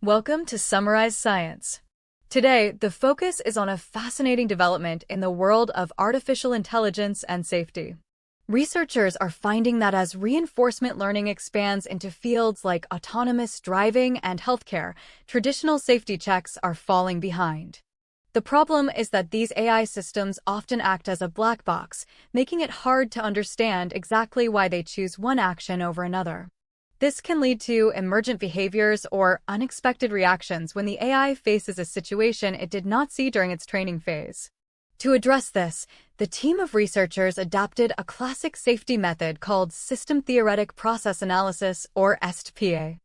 Welcome to Summarize Science. Today, the focus is on a fascinating development in the world of artificial intelligence and safety. Researchers are finding that as reinforcement learning expands into fields like autonomous driving and healthcare, traditional safety checks are falling behind. The problem is that these AI systems often act as a black box, making it hard to understand exactly why they choose one action over another. This can lead to emergent behaviors or unexpected reactions when the AI faces a situation it did not see during its training phase. To address this, the team of researchers adapted a classic safety method called System Theoretic Process Analysis, or STPA.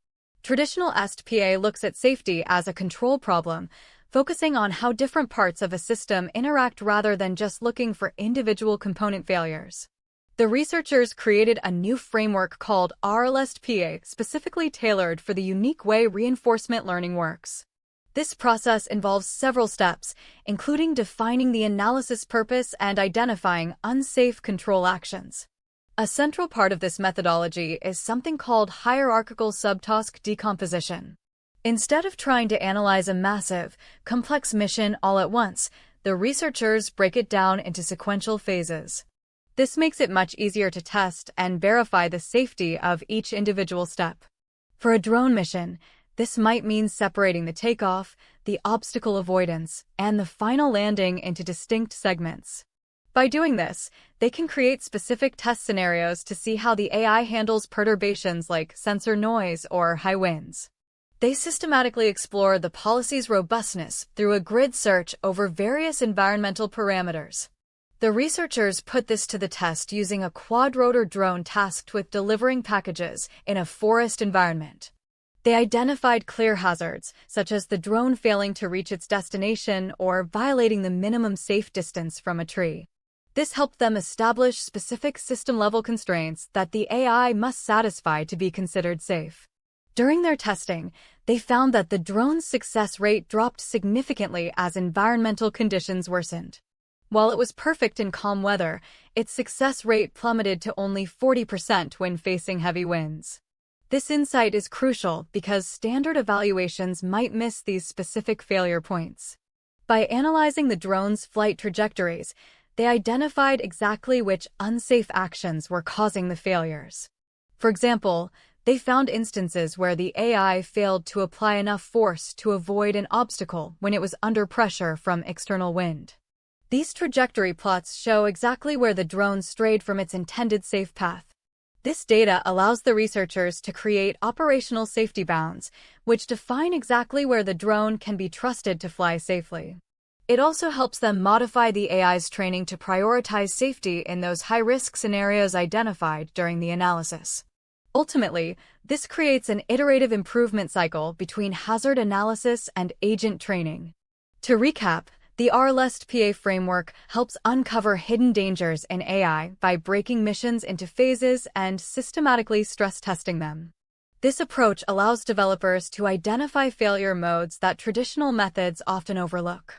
Traditional STPA looks at safety as a control problem, focusing on how different parts of a system interact rather than just looking for individual component failures. The researchers created a new framework called RL-STPA, specifically tailored for the unique way reinforcement learning works. This process involves several steps, including defining the analysis purpose and identifying unsafe control actions. A central part of this methodology is something called hierarchical subtask decomposition. Instead of trying to analyze a massive, complex mission all at once, the researchers break it down into sequential phases. This makes it much easier to test and verify the safety of each individual step. For a drone mission, this might mean separating the takeoff, the obstacle avoidance, and the final landing into distinct segments. By doing this, they can create specific test scenarios to see how the AI handles perturbations like sensor noise or high winds. They systematically explore the policy's robustness through a grid search over various environmental parameters. The researchers put this to the test using a quadrotor drone tasked with delivering packages in a forest environment. They identified clear hazards, such as the drone failing to reach its destination or violating the minimum safe distance from a tree. This helped them establish specific system-level constraints that the AI must satisfy to be considered safe. During their testing, they found that the drone's success rate dropped significantly as environmental conditions worsened. While it was perfect in calm weather, its success rate plummeted to only 40% when facing heavy winds. This insight is crucial because standard evaluations might miss these specific failure points. By analyzing the drone's flight trajectories, they identified exactly which unsafe actions were causing the failures. For example, they found instances where the AI failed to apply enough force to avoid an obstacle when it was under pressure from external wind. These trajectory plots show exactly where the drone strayed from its intended safe path. This data allows the researchers to create operational safety bounds, which define exactly where the drone can be trusted to fly safely. It also helps them modify the AI's training to prioritize safety in those high-risk scenarios identified during the analysis. Ultimately, this creates an iterative improvement cycle between hazard analysis and agent training. To recap, the RL-STPA framework helps uncover hidden dangers in AI by breaking missions into phases and systematically stress testing them. This approach allows developers to identify failure modes that traditional methods often overlook.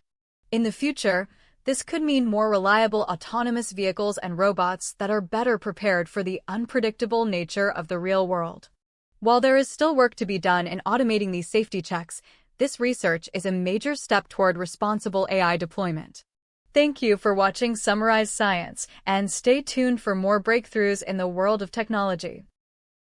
In the future, this could mean more reliable autonomous vehicles and robots that are better prepared for the unpredictable nature of the real world. While there is still work to be done in automating these safety checks, this research is a major step toward responsible AI deployment. Thank you for watching Summarize Science, and stay tuned for more breakthroughs in the world of technology.